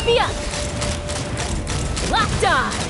me up! Locked on!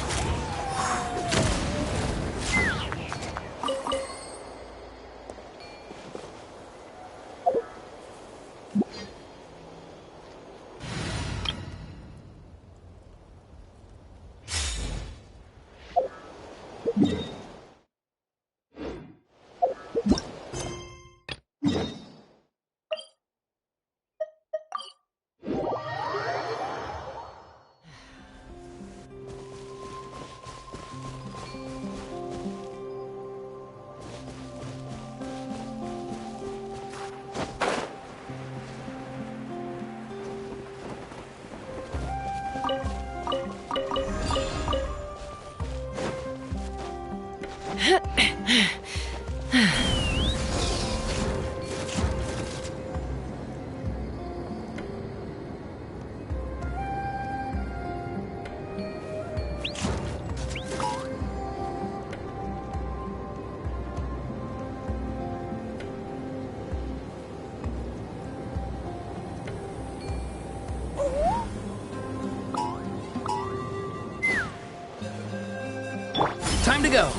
Time to go.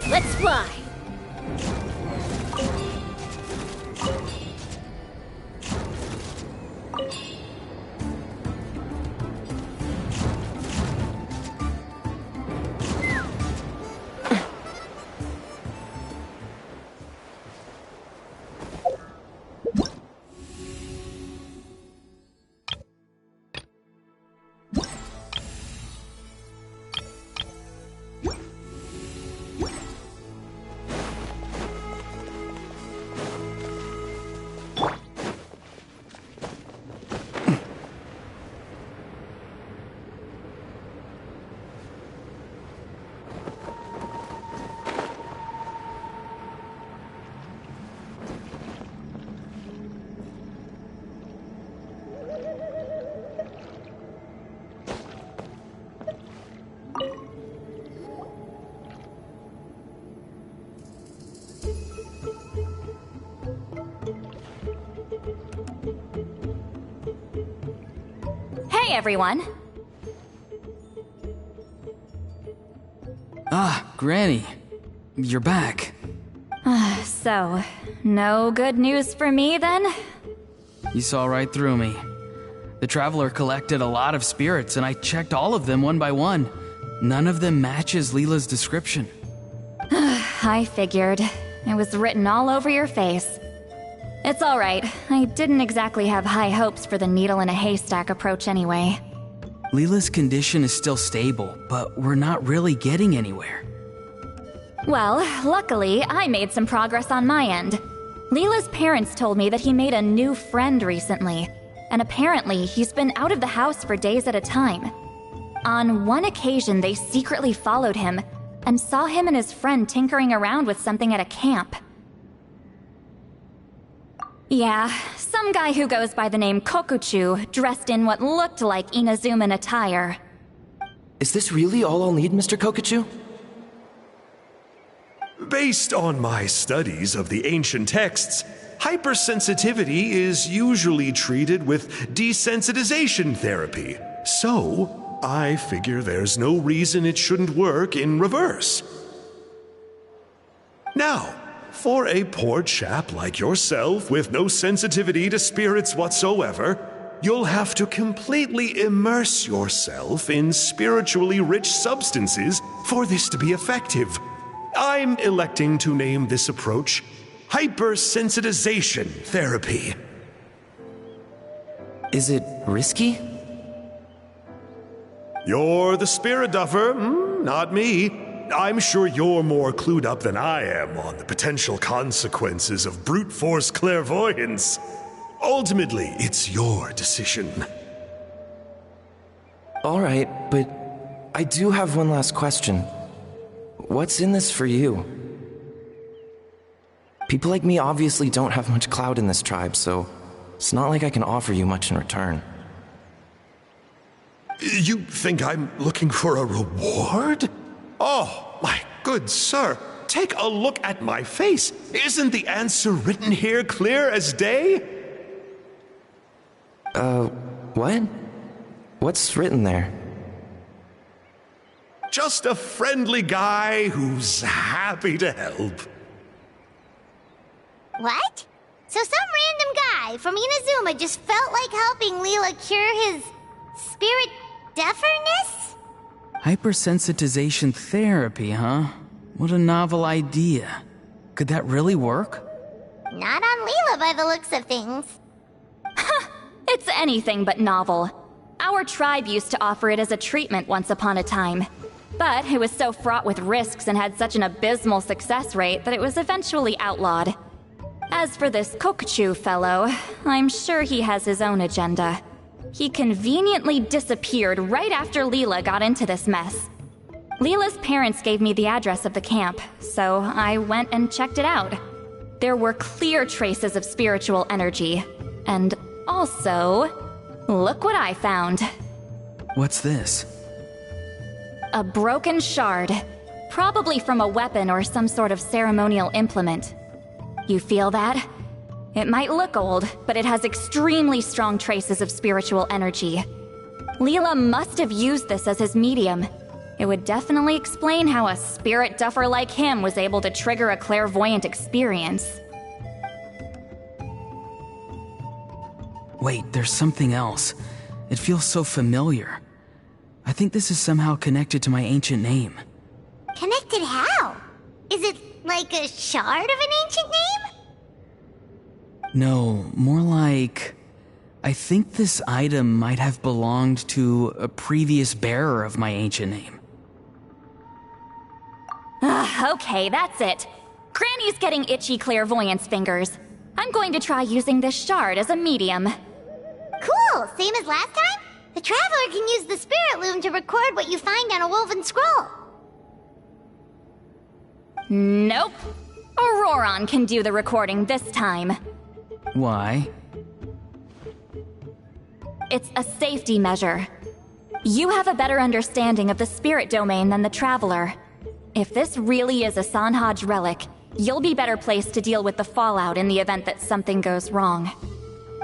Let's fly! Hey, everyone! Ah, Granny. You're back. So, no good news for me then? You saw right through me. The Traveler collected a lot of spirits, and I checked all of them one by one. None of them matches Leela's description. I figured. It was written all over your face. It's alright. I didn't exactly have high hopes for the needle in a haystack approach anyway. Leela's condition is still stable, but we're not really getting anywhere. Well, luckily, I made some progress on my end. Leela's parents told me that he made a new friend recently, and apparently he's been out of the house for days at a time. On one occasion, they secretly followed him and saw him and his friend tinkering around with something at a camp. Yeah, some guy who goes by the name Kokuchu, dressed in what looked like Inazuman attire. Is this really all I'll need, Mr. Kokuchu? Based on my studies of the ancient texts, hypersensitivity is usually treated with desensitization therapy. So, I figure there's no reason it shouldn't work in reverse. Now, for a poor chap like yourself with no sensitivity to spirits whatsoever, you'll have to completely immerse yourself in spiritually rich substances for this to be effective. I'm electing to name this approach hypersensitization therapy. Is it risky? You're the spirit duffer, not me. I'm sure you're more clued up than I am on the potential consequences of brute force clairvoyance. Ultimately, it's your decision. All right, but I do have one last question. What's in this for you? People like me obviously don't have much clout in this tribe, so it's not like I can offer you much in return. You think I'm looking for a reward? Oh, my good sir, take a look at my face. Isn't the answer written here clear as day? What? What's written there? Just a friendly guy who's happy to help. What? So some random guy from Inazuma just felt like helping Leela cure his spirit deaferness? Hypersensitization therapy, huh? What a novel idea. Could that really work? Not on Leela by the looks of things. It's anything but novel. Our tribe used to offer it as a treatment once upon a time. But it was so fraught with risks and had such an abysmal success rate that it was eventually outlawed. As for this Kokuchu fellow, I'm sure he has his own agenda. He conveniently disappeared right after Leela got into this mess. Leela's parents gave me the address of the camp, so I went and checked it out. There were clear traces of spiritual energy. And also, look what I found. What's this? A broken shard. Probably from a weapon or some sort of ceremonial implement. You feel that? It might look old, but it has extremely strong traces of spiritual energy. Leela must have used this as his medium. It would definitely explain how a spirit duffer like him was able to trigger a clairvoyant experience. Wait, there's something else. It feels so familiar. I think this is somehow connected to my ancient name. Connected how? Is it like a shard of an ancient name? No, more like... I think this item might have belonged to a previous bearer of my ancient name. Okay, that's it. Granny's getting itchy clairvoyance fingers. I'm going to try using this shard as a medium. Cool, same as last time? The Traveler can use the Spirit Loom to record what you find on a woven scroll. Nope. Auroron can do the recording this time. Why? It's a safety measure. You have a better understanding of the spirit domain than the Traveler. If this really is a Sanhaj relic, you'll be better placed to deal with the fallout in the event that something goes wrong.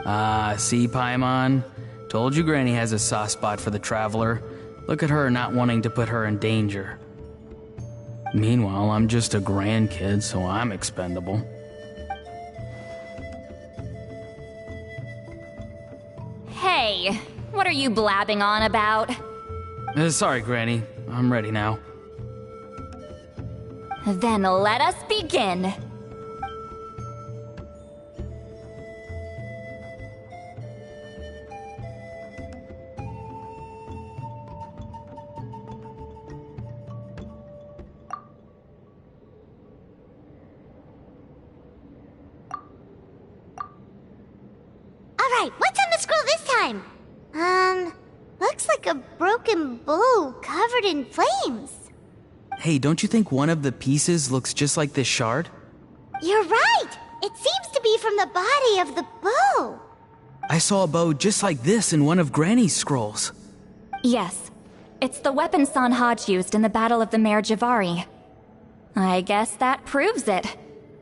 Ah, see, Paimon? Told you Granny has a soft spot for the Traveler. Look at her not wanting to put her in danger. Meanwhile, I'm just a grandkid, so I'm expendable. Hey, what are you blabbing on about? Sorry, Granny. I'm ready now. Then let us begin. Alright, what's on the scroll this time? Looks like a broken bow covered in flames. Hey, don't you think one of the pieces looks just like this shard? You're right! It seems to be from the body of the bow. I saw a bow just like this in one of Granny's scrolls. Yes, it's the weapon Sanhaj used in the Battle of the Mare Javari. I guess that proves it.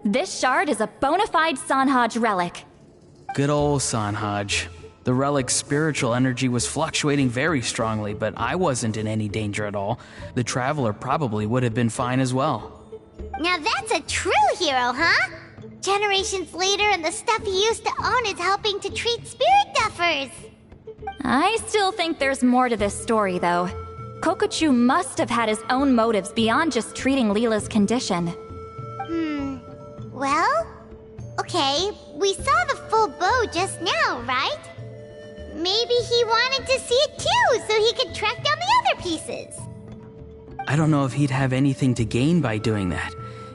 This shard is a bona fide Sanhaj relic. Good old Sanhaj. The relic's spiritual energy was fluctuating very strongly, but I wasn't in any danger at all. The Traveler probably would have been fine as well. Now that's a true hero, huh? Generations later and the stuff he used to own is helping to treat spirit duffers. I still think there's more to this story, though. Kokuchu must have had his own motives beyond just treating Leela's condition. Well, okay, we saw the full bow just now, right? Maybe he wanted to see it too, so he could track down the other pieces. I don't know if he'd have anything to gain by doing that.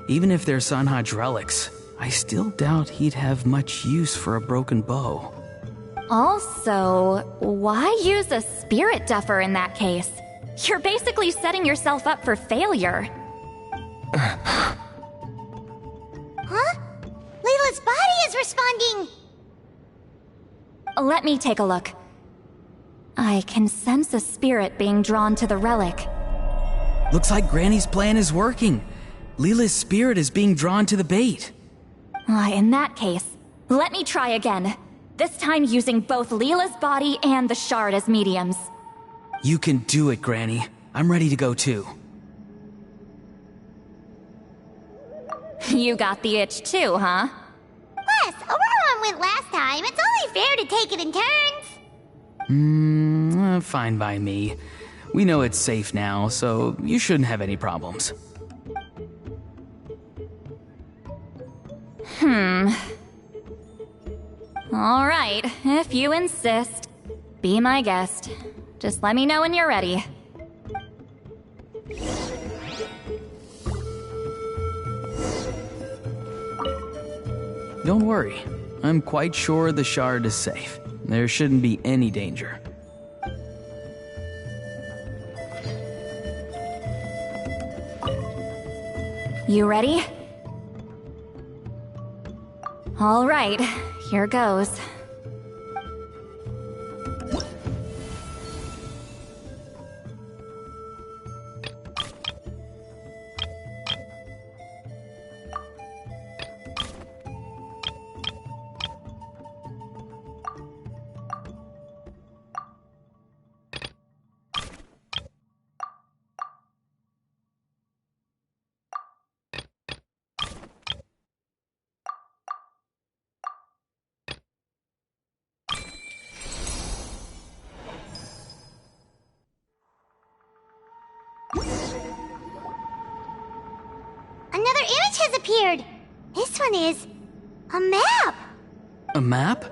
Even if they're Sanhaj relics, I still doubt he'd have much use for a broken bow. Also, why use a spirit duffer in that case? You're basically setting yourself up for failure. Huh? Layla's body is responding! Let me take a look. I can sense a spirit being drawn to the relic. Looks like Granny's plan is working. Leela's spirit is being drawn to the bait. In that case, let me try again. This time using both Leela's body and the shard as mediums. You can do it, Granny. I'm ready to go too. You got the itch too, huh? Plus, Auroron went last time. It's only fair to take it in turns. Fine by me. We know it's safe now, so you shouldn't have any problems. All right, if you insist. Be my guest. Just let me know when you're ready. Don't worry. I'm quite sure the shard is safe. There shouldn't be any danger. You ready? All right, here goes. Another image has appeared. This one is a map. A map?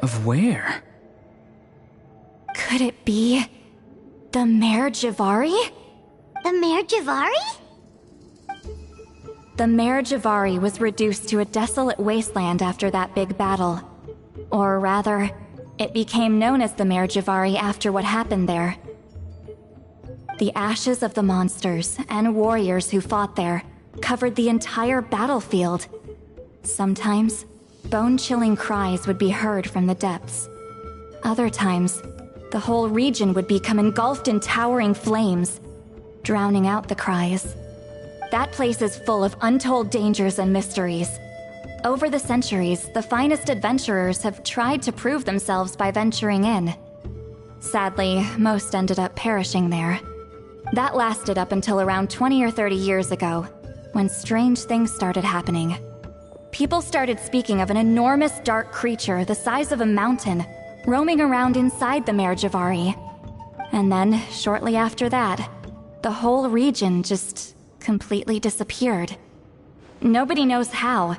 Of where? Could it be the Mare Javari? The Mare Javari? The Mare Javari was reduced to a desolate wasteland after that big battle. Or rather, it became known as the Mare Javari after what happened there. The ashes of the monsters and warriors who fought there covered the entire battlefield. Sometimes, bone-chilling cries would be heard from the depths. Other times, the whole region would become engulfed in towering flames, drowning out the cries. That place is full of untold dangers and mysteries. Over the centuries, the finest adventurers have tried to prove themselves by venturing in. Sadly, most ended up perishing there. That lasted up until around 20 or 30 years ago, when strange things started happening. People started speaking of an enormous dark creature the size of a mountain, roaming around inside the Mare Javari. And then, shortly after that, the whole region just completely disappeared. Nobody knows how,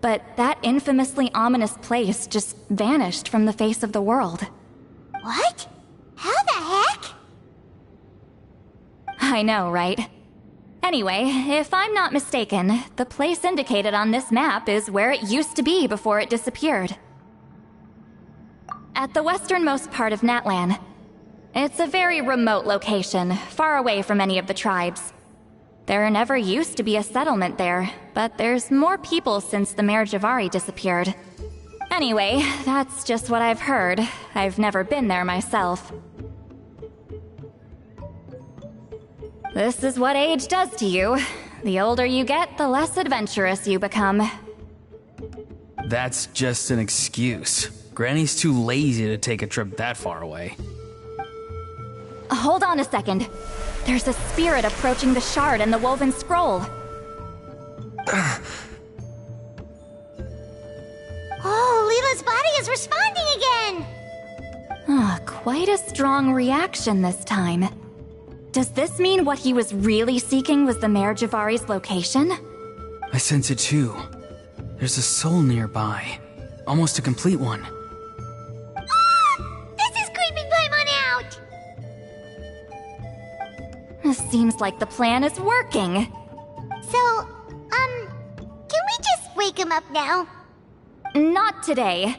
but that infamously ominous place just vanished from the face of the world. What? How the heck? I know, right? Anyway, if I'm not mistaken, the place indicated on this map is where it used to be before it disappeared. At the westernmost part of Natlan. It's a very remote location, far away from any of the tribes. There never used to be a settlement there, but there's more people since the Mare Javari disappeared. Anyway, that's just what I've heard. I've never been there myself. This is what age does to you. The older you get, the less adventurous you become. That's just an excuse. Granny's too lazy to take a trip that far away. Hold on a second. There's a spirit approaching the shard and the woven scroll. Oh, Leela's body is responding again! Quite a strong reaction this time. Does this mean what he was really seeking was the Mare Javari's location? I sense it too. There's a soul nearby. Almost a complete one. This is creeping Paimon out! Seems like the plan is working. So, can we just wake him up now? Not today.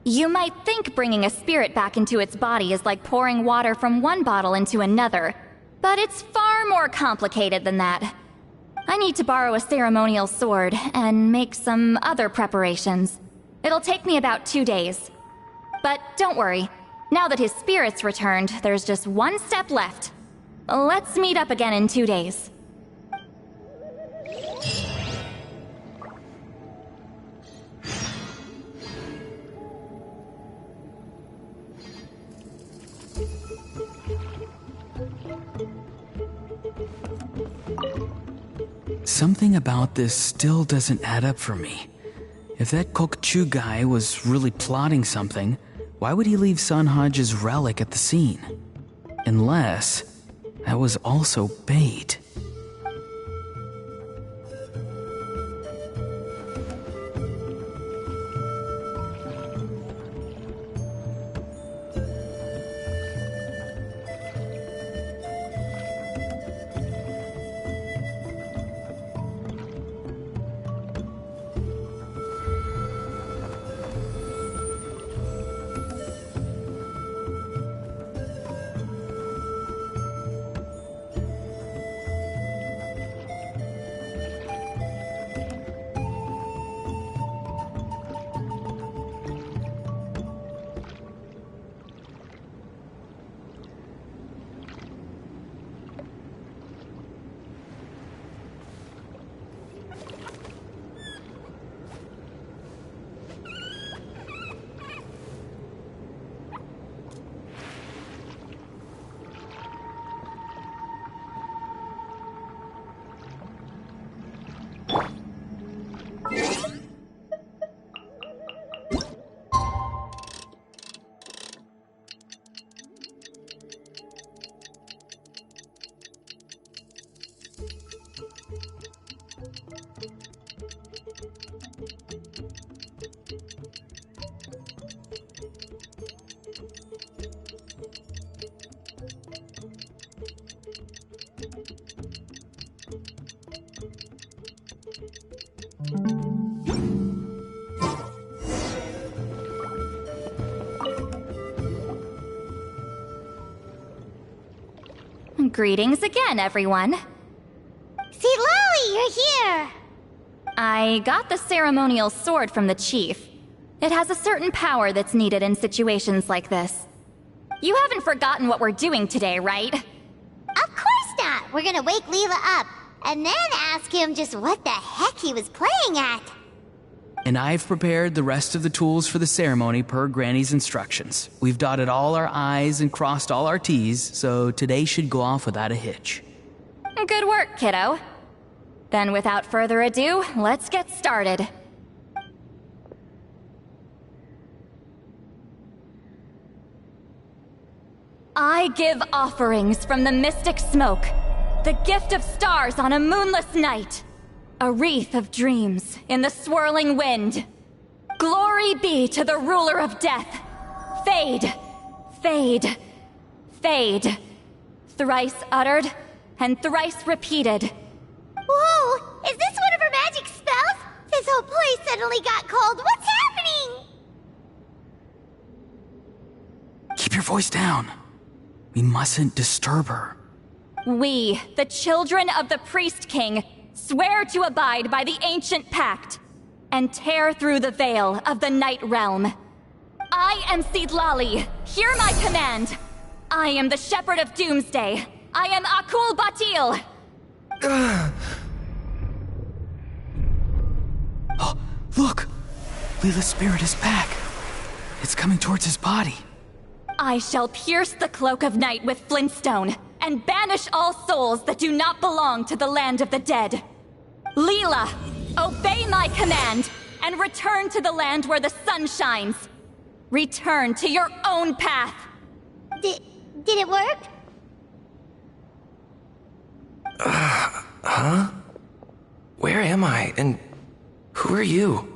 You might think bringing a spirit back into its body is like pouring water from one bottle into another, but it's far more complicated than that. I need to borrow a ceremonial sword and make some other preparations. It'll take me about 2 days. But don't worry, now that his spirit's returned, there's just one step left. Let's meet up again in 2 days. Something about this still doesn't add up for me. If that Kokchu guy was really plotting something, why would he leave Sunhaj's relic at the scene? Unless that was also bait. Greetings again, everyone. See, Lolly, you're here! I got the ceremonial sword from the chief. It has a certain power that's needed in situations like this. You haven't forgotten what we're doing today, right? Of course not! We're gonna wake Leela up, and then ask him just what the heck he was playing at. And I've prepared the rest of the tools for the ceremony per Granny's instructions. We've dotted all our I's and crossed all our T's, so today should go off without a hitch. Good work, kiddo. Then without further ado, let's get started. I give offerings from the mystic smoke, the gift of stars on a moonless night. A wreath of dreams in the swirling wind. Glory be to the ruler of death. Fade, fade, fade. Thrice uttered and thrice repeated. Whoa! Is this one of her magic spells? This whole place suddenly got cold. What's happening? Keep your voice down. We mustn't disturb her. We, the children of the Priest King, swear to abide by the ancient pact and tear through the veil of the Night Realm. I am Seedlali. Hear my command. I am the Shepherd of Doomsday. I am Akul Batil. Oh, look! Leela's spirit is back. It's coming towards his body. I shall pierce the cloak of night with flintstone and banish all souls that do not belong to the land of the dead. Leela, obey my command and return to the land where the sun shines. Return to your own path. Did it work? Huh? Where am I? And who are you?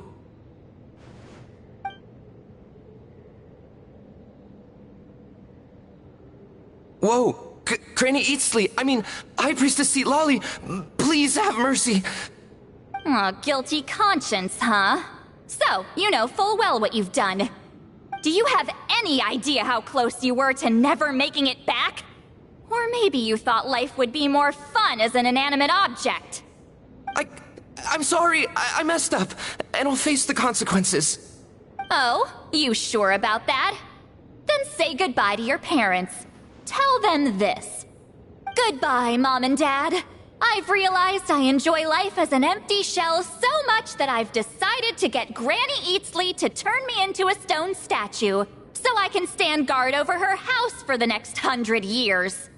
Whoa! Granny Eatsley, High Priestess Seedlali, please have mercy. Oh, guilty conscience, huh? So, you know full well what you've done. Do you have any idea how close you were to never making it back? Or maybe you thought life would be more fun as an inanimate object. I'm sorry, I messed up, and I'll face the consequences. Oh, you sure about that? Then say goodbye to your parents. Tell them this. Goodbye, Mom and Dad. I've realized I enjoy life as an empty shell so much that I've decided to get Granny Eatsley to turn me into a stone statue, so I can stand guard over her house for the next 100 years.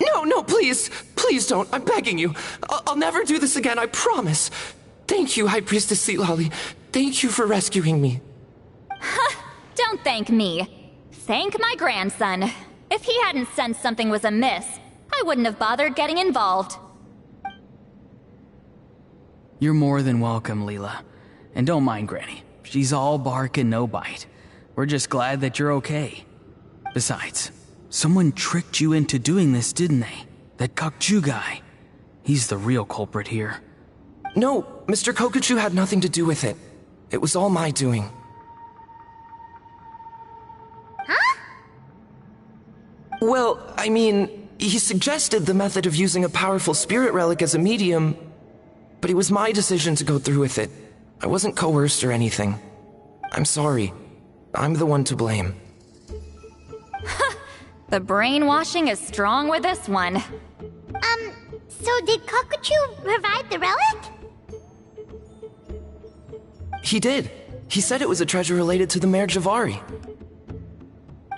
No, please. Please don't. I'm begging you. I'll never do this again, I promise. Thank you, High Priestess Seat Lolly. Thank you for rescuing me. Don't thank me. Thank my grandson. If he hadn't sensed something was amiss, I wouldn't have bothered getting involved. You're more than welcome, Leela. And don't mind Granny. She's all bark and no bite. We're just glad that you're okay. Besides, someone tricked you into doing this, didn't they? That Kokju guy. He's the real culprit here. No, Mr. Kokuchu had nothing to do with it. It was all my doing. Huh? Well, I mean, he suggested the method of using a powerful spirit relic as a medium, but it was my decision to go through with it. I wasn't coerced or anything. I'm sorry. I'm the one to blame. The brainwashing is strong with this one. So did Kokuchu provide the relic? He did. He said it was a treasure related to the Mare Javari.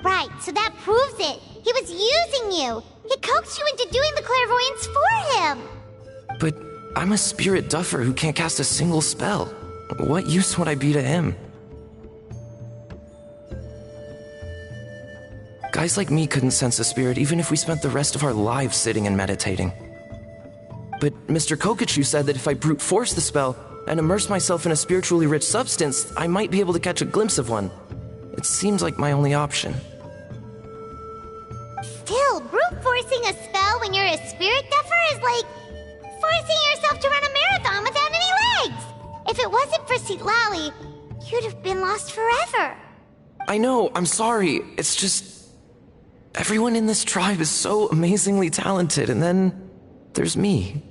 Right, so that proves it. He was using you. He coaxed you into doing the clairvoyance for him. But I'm a spirit duffer who can't cast a single spell. What use would I be to him? Guys like me couldn't sense a spirit even if we spent the rest of our lives sitting and meditating. But Mr. Kokuchu said that if I brute force the spell and immerse myself in a spiritually rich substance, I might be able to catch a glimpse of one. It seems like my only option. Still, brute forcing a spell when you're a spirit duffer is like forcing yourself to run a marathon without any legs. If it wasn't for Seat Lally, you'd have been lost forever. I know, I'm sorry. It's just... everyone in this tribe is so amazingly talented, and then there's me.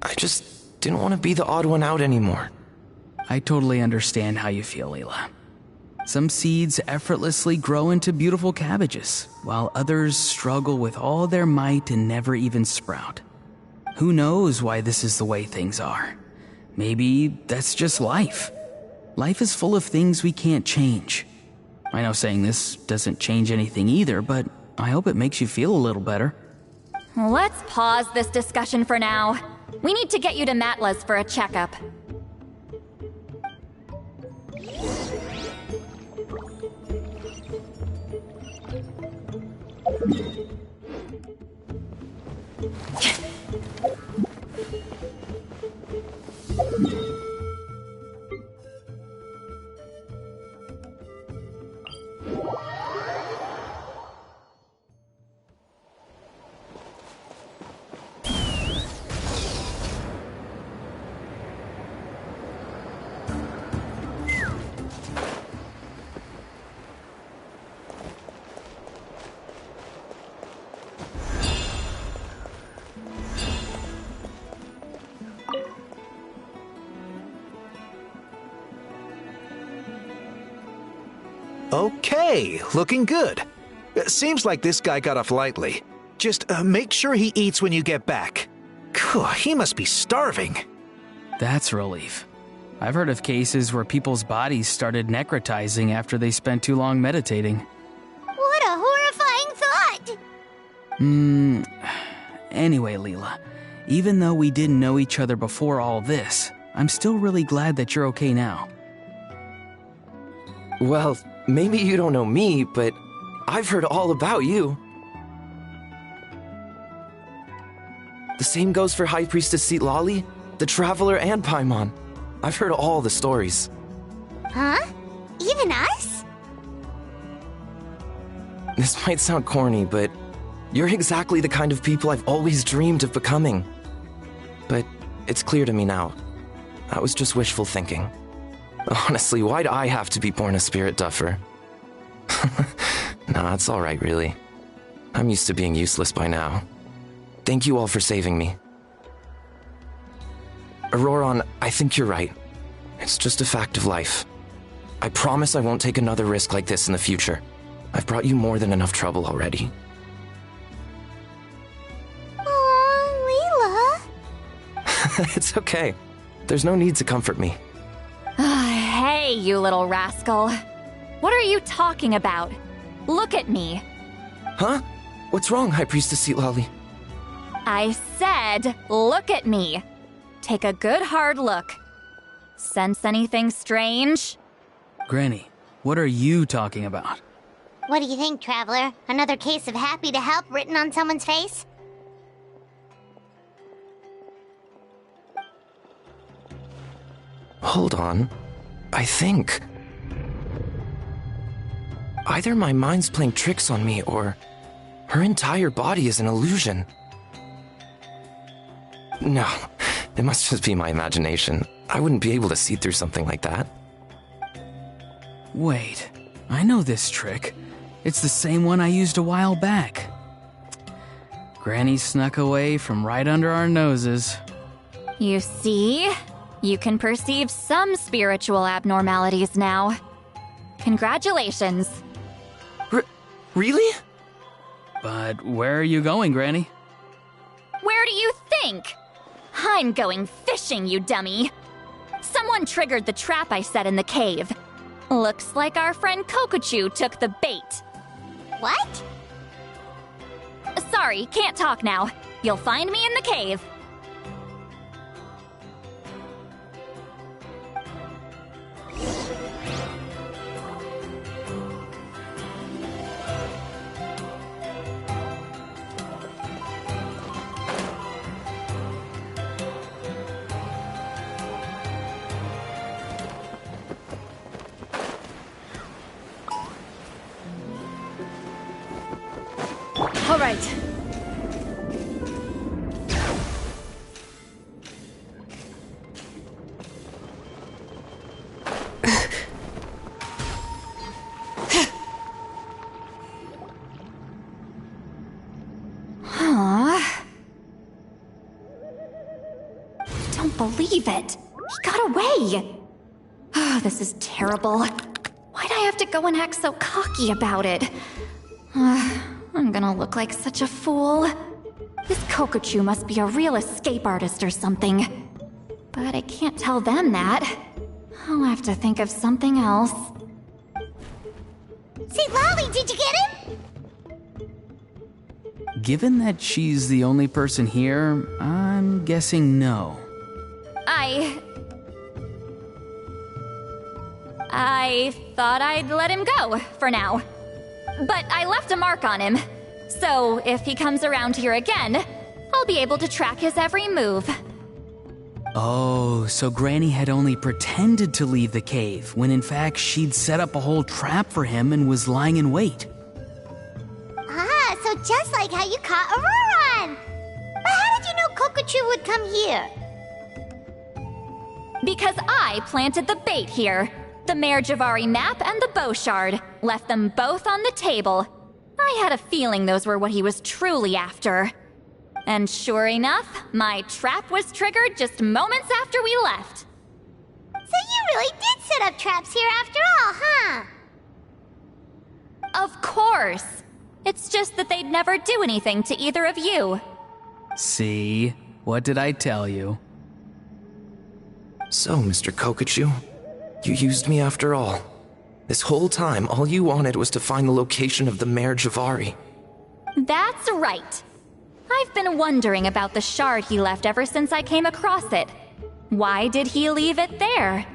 I just didn't want to be the odd one out anymore. I totally understand how you feel, Leela. Some seeds effortlessly grow into beautiful cabbages, while others struggle with all their might and never even sprout. Who knows why this is the way things are? Maybe that's just life. Life is full of things we can't change. I know saying this doesn't change anything either, but I hope it makes you feel a little better. Let's pause this discussion for now. We need to get you to Matla's for a checkup. Okay, looking good. Seems like this guy got off lightly. Just make sure he eats when you get back. He must be starving. That's a relief. I've heard of cases where people's bodies started necrotizing after they spent too long meditating. What a horrifying thought! Anyway, Leela, even though we didn't know each other before all this, I'm still really glad that you're okay now. Well, maybe you don't know me, but I've heard all about you. The same goes for High Priestess Seat Lolly, the Traveler, and Paimon. I've heard all the stories. Huh? Even us? This might sound corny, but you're exactly the kind of people I've always dreamed of becoming. But it's clear to me now. That was just wishful thinking. Honestly, why'd I have to be born a spirit duffer? Nah, it's alright, really. I'm used to being useless by now. Thank you all for saving me. Auroron, I think you're right. It's just a fact of life. I promise I won't take another risk like this in the future. I've brought you more than enough trouble already. It's okay. There's no need to comfort me. Hey, you little rascal. What are you talking about? Look at me. Huh? What's wrong, High Priestess Seatlali? I said, look at me. Take a good hard look. Sense anything strange? Granny, what are you talking about? What do you think, Traveler? Another case of happy to help written on someone's face? Hold on. I think... either my mind's playing tricks on me, or her entire body is an illusion. No, it must just be my imagination. I wouldn't be able to see through something like that. Wait, I know this trick. It's the same one I used a while back. Granny snuck away from right under our noses. You see? You can perceive some spiritual abnormalities now. Congratulations. Really? But where are you going, Granny? Where do you think? I'm going fishing, you dummy. Someone triggered the trap I set in the cave. Looks like our friend Kokochu took the bait. What? Sorry, can't talk now. You'll find me in the cave. All right. Don't believe it. He got away. Oh, this is terrible. Why'd I have to go and act so cocky about it? I'm gonna look like such a fool. This Kokochu must be a real escape artist or something. But I can't tell them that. I'll have to think of something else. See, Lolly, did you get him? Given that she's the only person here, I'm guessing no. I thought I'd let him go, for now. But I left a mark on him. So if he comes around here again, I'll be able to track his every move. Oh, so Granny had only pretended to leave the cave, when in fact she'd set up a whole trap for him and was lying in wait. Ah, so just like how you caught Auroron! But how did you know Kokochu would come here? Because I planted the bait here. The Mare Javari map and the bow shard. Left them both on the table. I had a feeling those were what he was truly after. And sure enough, my trap was triggered just moments after we left. So you really did set up traps here after all, huh? Of course. It's just that they'd never do anything to either of you. See? What did I tell you? So, Mr. Kokochu, you used me after all. This whole time, all you wanted was to find the location of the Mare Javari. That's right. I've been wondering about the shard he left ever since I came across it. Why did he leave it there?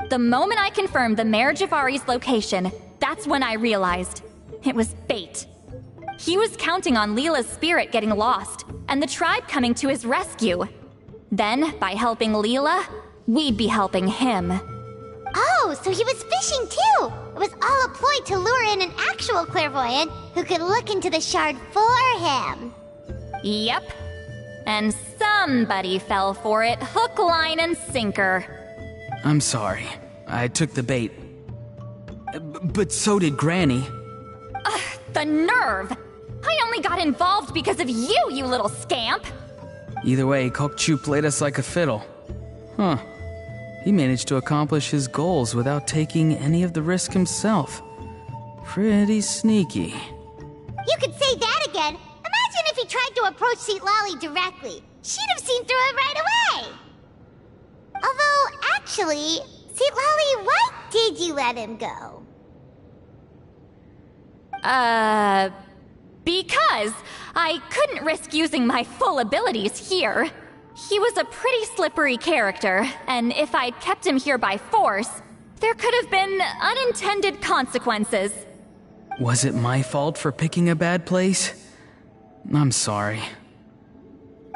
The moment I confirmed the Mare Javari's location, that's when I realized it was bait. He was counting on Leela's spirit getting lost, and the tribe coming to his rescue. Then, by helping Leela, we'd be helping him. Oh, so he was fishing too! It was all a ploy to lure in an actual clairvoyant who could look into the shard for him. Yep. And somebody fell for it, hook, line, and sinker. I'm sorry. I took the bait. But so did Granny. The nerve! I only got involved because of you, you little scamp! Either way, Kokochu played us like a fiddle. Huh. He managed to accomplish his goals without taking any of the risk himself. Pretty sneaky. You could say that again. Imagine Imagine if he tried to approach Citlali directly. She'd have seen through it right away. Although, actually, Citlali, why did you let him go? Because I couldn't risk using my full abilities here. He was a pretty slippery character, and if I'd kept him here by force, there could have been unintended consequences. Was it my fault for picking a bad place? I'm sorry.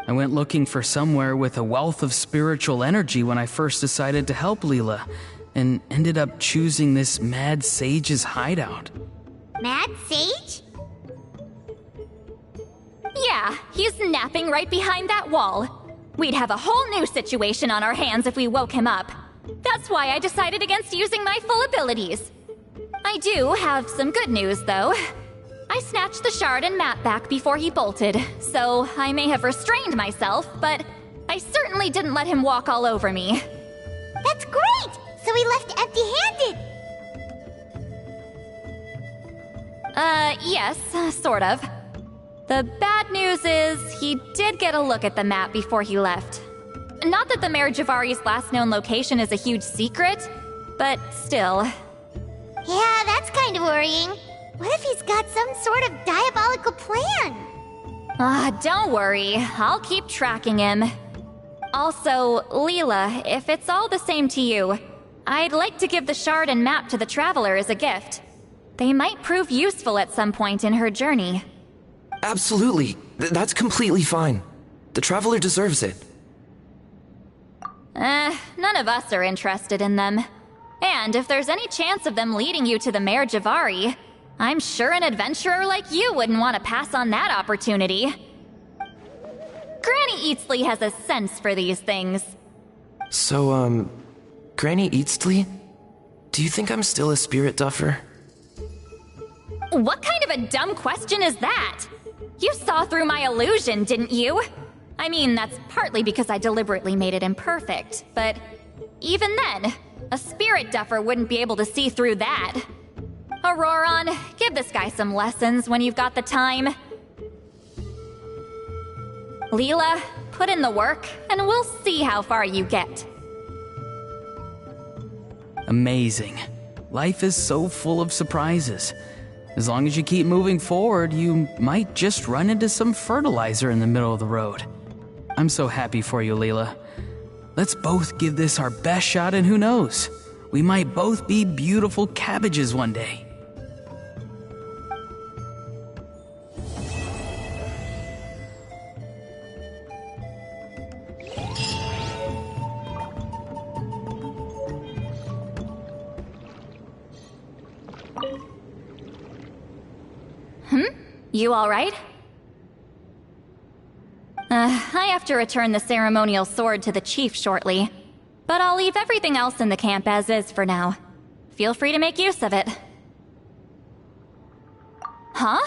I went looking for somewhere with a wealth of spiritual energy when I first decided to help Leela, and ended up choosing this mad sage's hideout. Mad Sage? Yeah, he's napping right behind that wall. We'd have a whole new situation on our hands if we woke him up. That's why I decided against using my full abilities. I do have some good news, though. I snatched the shard and map back before he bolted, so I may have restrained myself, but I certainly didn't let him walk all over me. That's great! So he left empty-handed! Yes, sort of. The bad news is, he did get a look at the map before he left. Not that the Mayor Javari's last known location is a huge secret, but still. Yeah, that's kind of worrying. What if he's got some sort of diabolical plan? Don't worry. I'll keep tracking him. Also, Leela, if it's all the same to you, I'd like to give the shard and map to the Traveler as a gift. They might prove useful at some point in her journey. Absolutely. That's completely fine. The Traveler deserves it. None of us are interested in them. And if there's any chance of them leading you to the Mayor Javari, I'm sure an adventurer like you wouldn't want to pass on that opportunity. Granny Eatsley has a sense for these things. So, Granny Eatsley? Do you think I'm still a spirit duffer? What kind of a dumb question is that? You saw through my illusion, didn't you? I mean, that's partly because I deliberately made it imperfect, but even then, a spirit duffer wouldn't be able to see through that. Auroron, give this guy some lessons when you've got the time. Leela, put in the work, and we'll see how far you get. Amazing. Life is so full of surprises. As long as you keep moving forward, you might just run into some fertilizer in the middle of the road. I'm so happy for you, Leela. Let's both give this our best shot, and who knows? We might both be beautiful cabbages one day. You alright? I have to return the ceremonial sword to the chief shortly, but I'll leave everything else in the camp as is for now. Feel free to make use of it. Huh?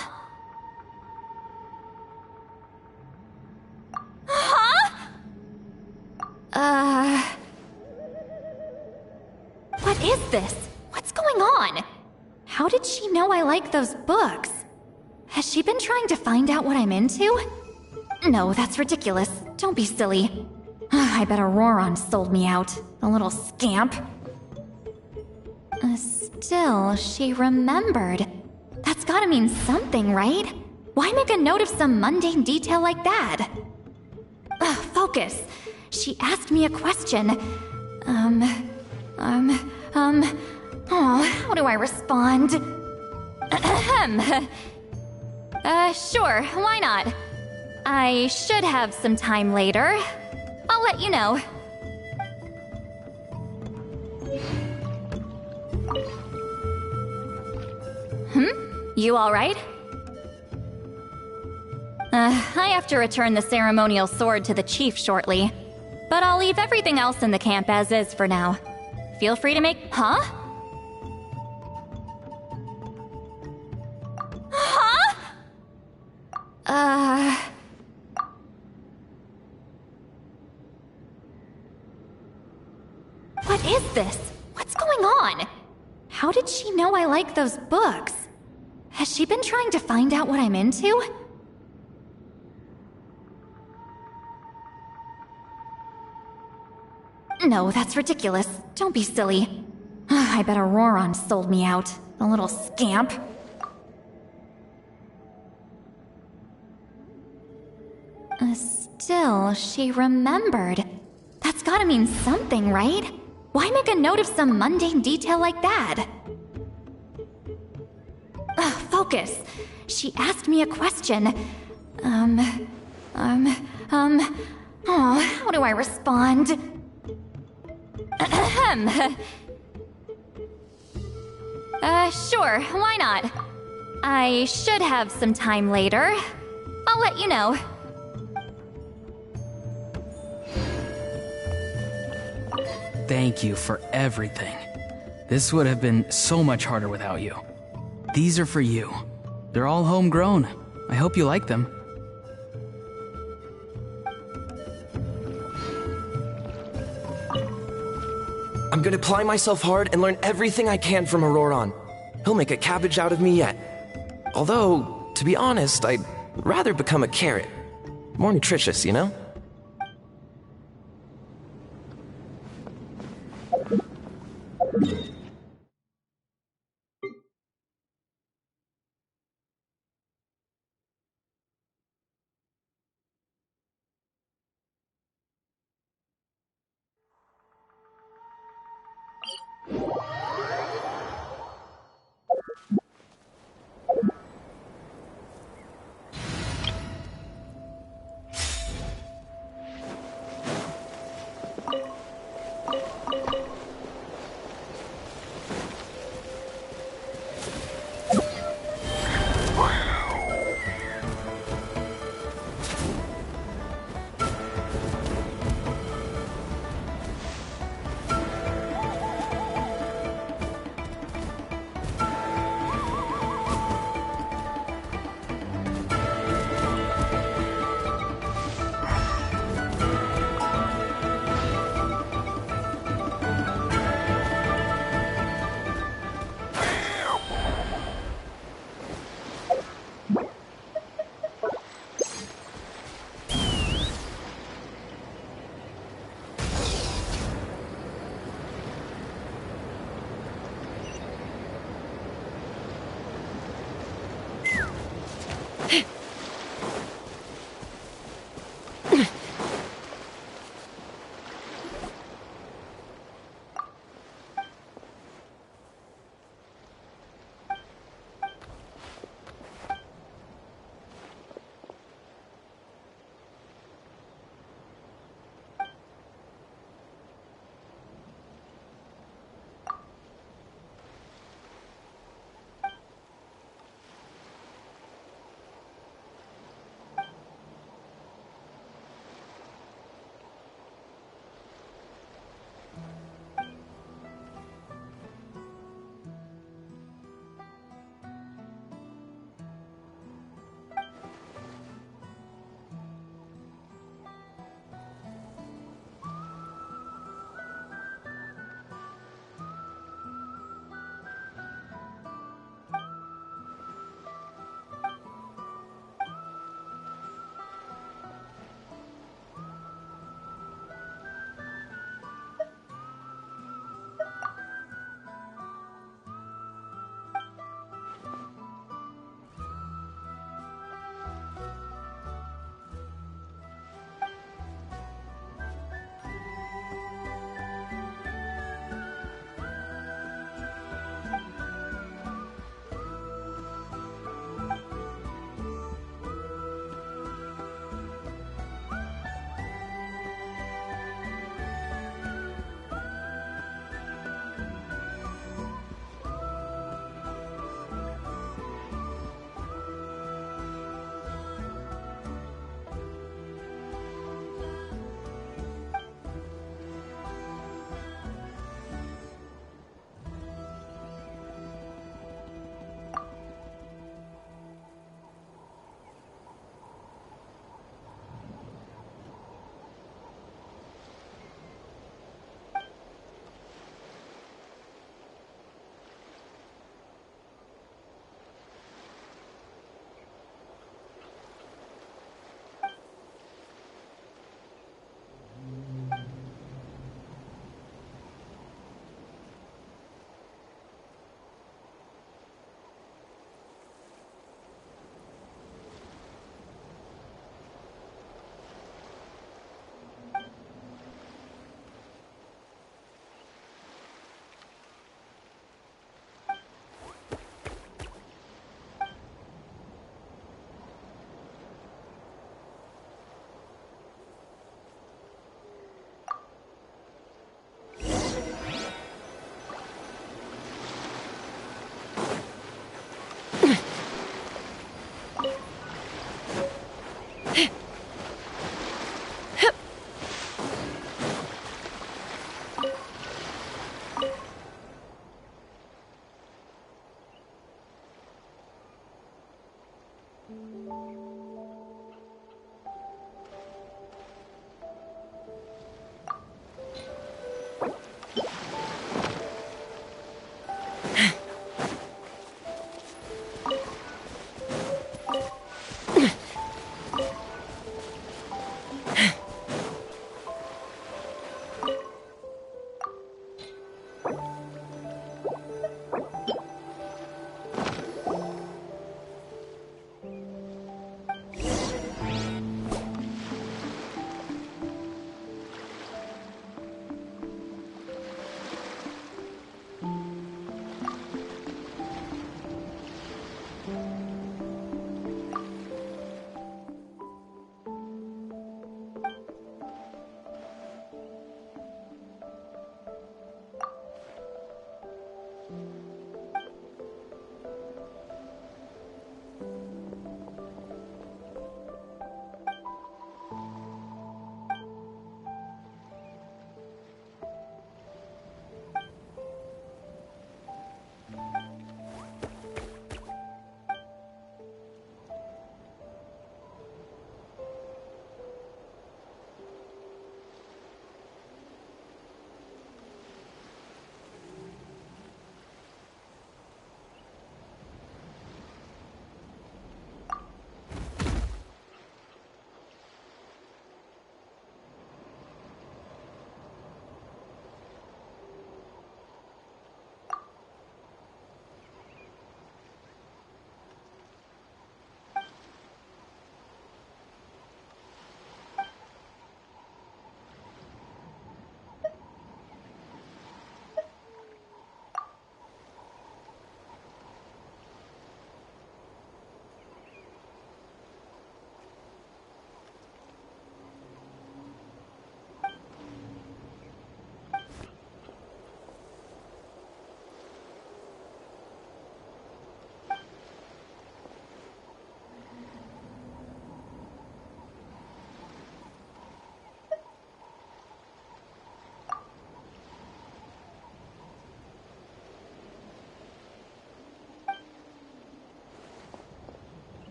What is this? What's going on? How did she know I like those books? Has she been trying to find out what I'm into? No, that's ridiculous. Don't be silly. I bet Auroron sold me out. The little scamp. Still, she remembered. That's gotta mean something, right? Why make a note of some mundane detail like that? Focus. She asked me a question. How do I respond? Sure, why not? I should have some time later. I'll let you know. You alright? I have to return the ceremonial sword to the chief shortly, but I'll leave everything else in the camp as is for now. Feel free to make... Huh? What is this? What's going on? How did she know I like those books? Has she been trying to find out what I'm into? No, that's ridiculous. Don't be silly. I bet Auroron sold me out. The little scamp. Still, she remembered. That's gotta mean something, right? Why make a note of some mundane detail like that? Focus. She asked me a question. Oh, how do I respond? Sure, why not? I should have some time later. I'll let you know. Thank you for everything. This would have been so much harder without you. These are for you. They're all homegrown. I hope you like them. I'm gonna apply myself hard and learn everything I can from Auroron. He'll make a cabbage out of me yet. Although, to be honest, I'd rather become a carrot. More nutritious, you know?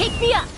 Take me up!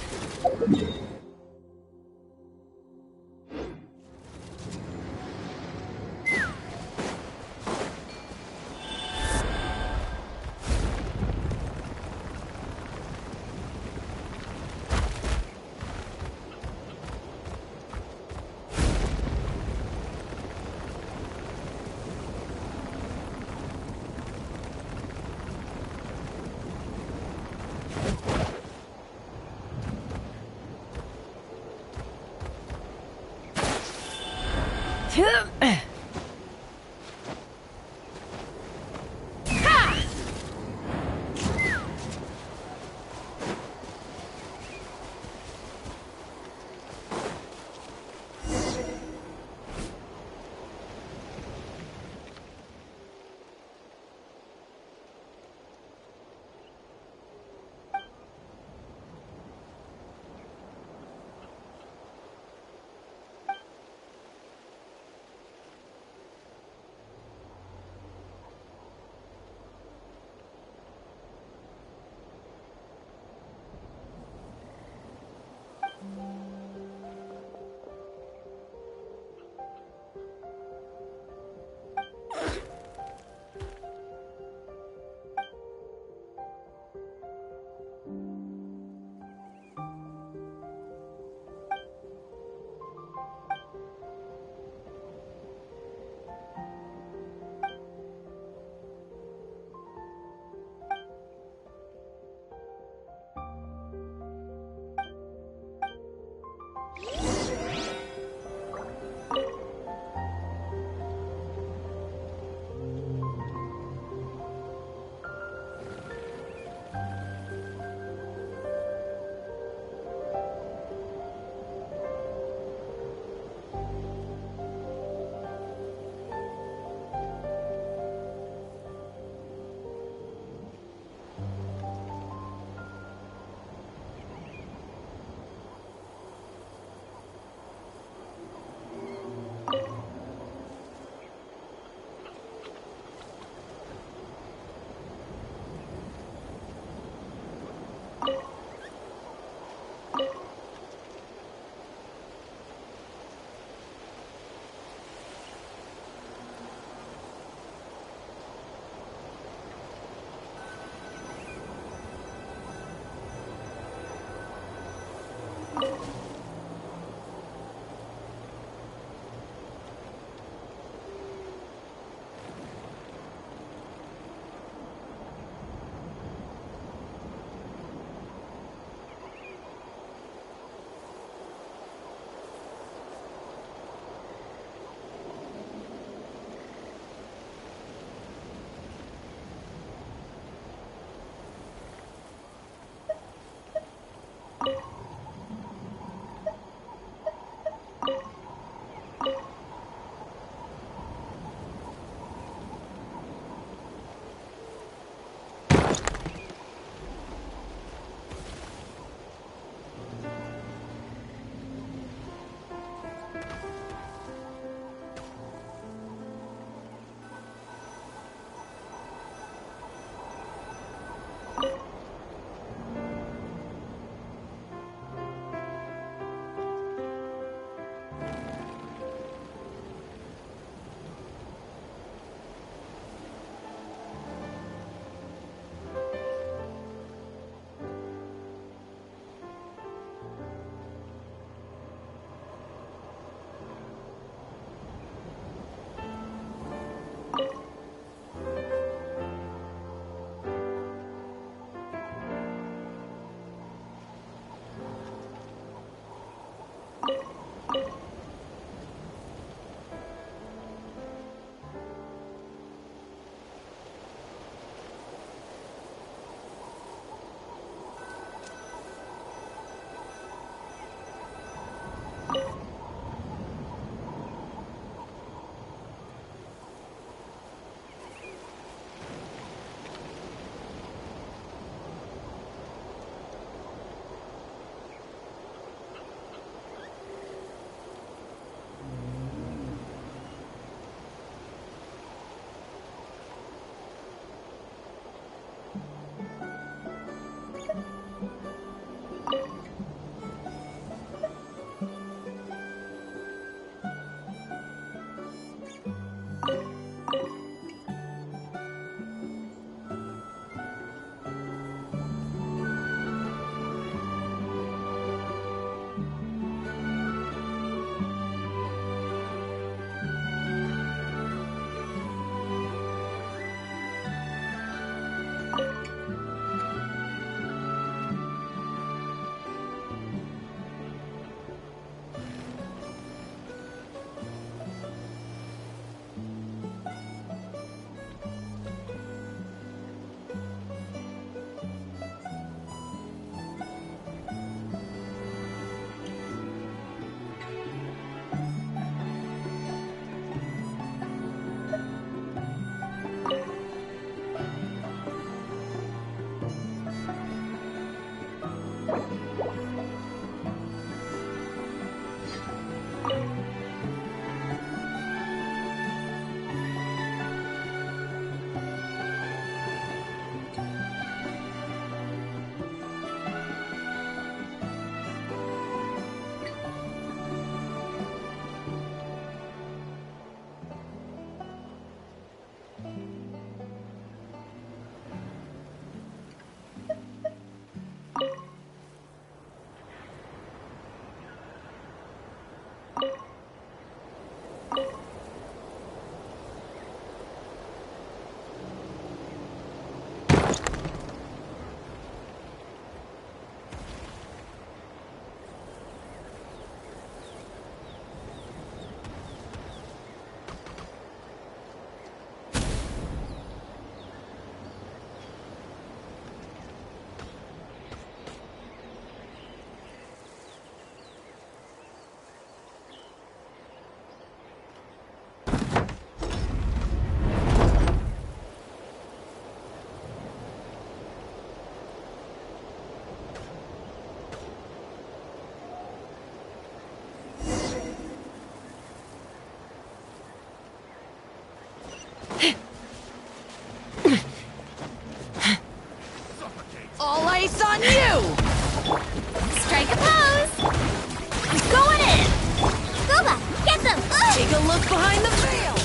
What's behind the veil?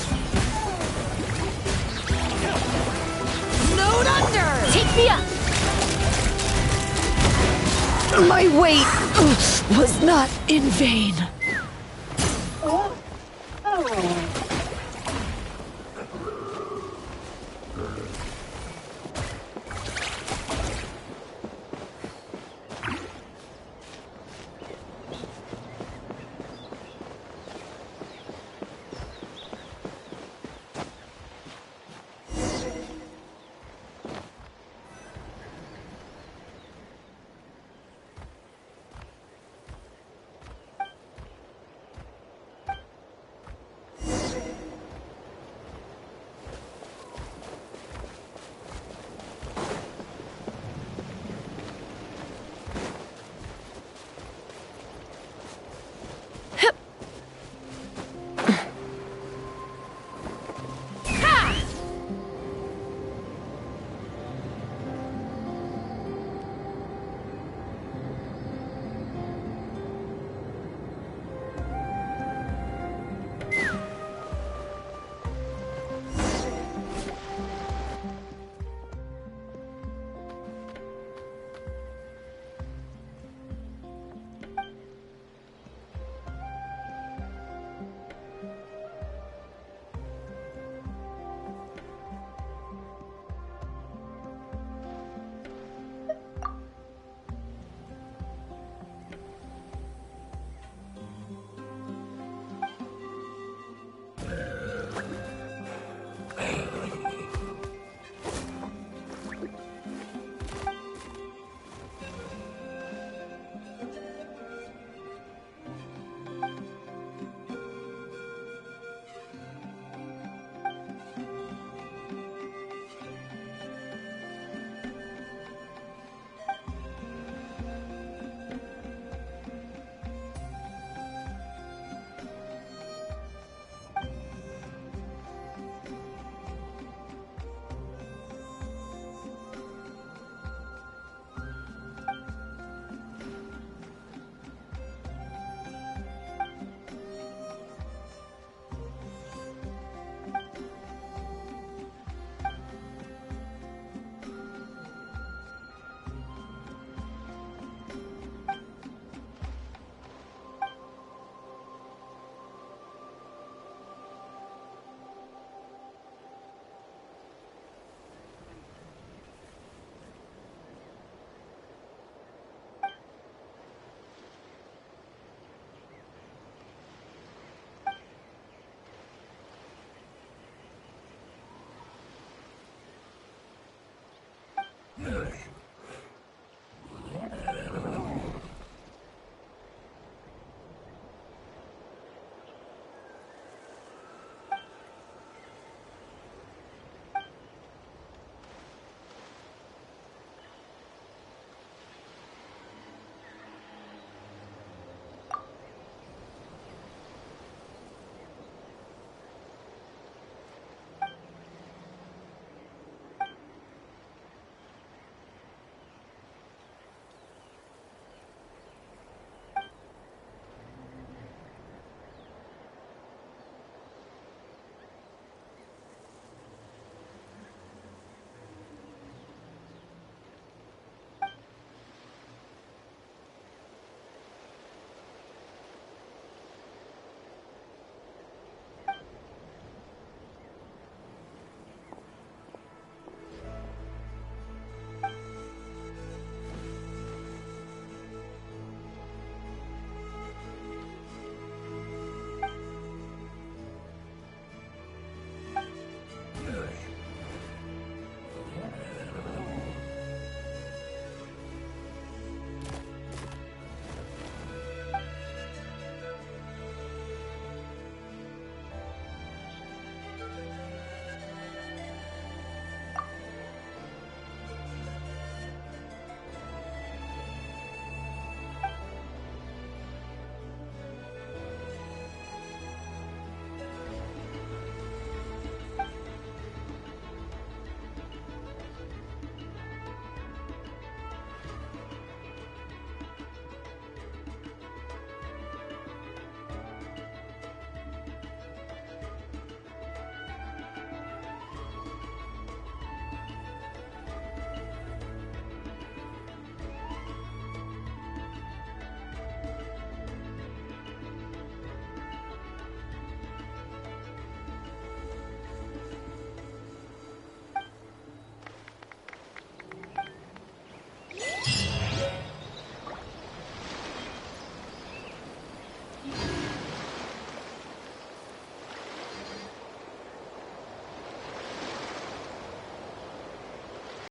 Node under! Take me up! My wait was not in vain. Mary.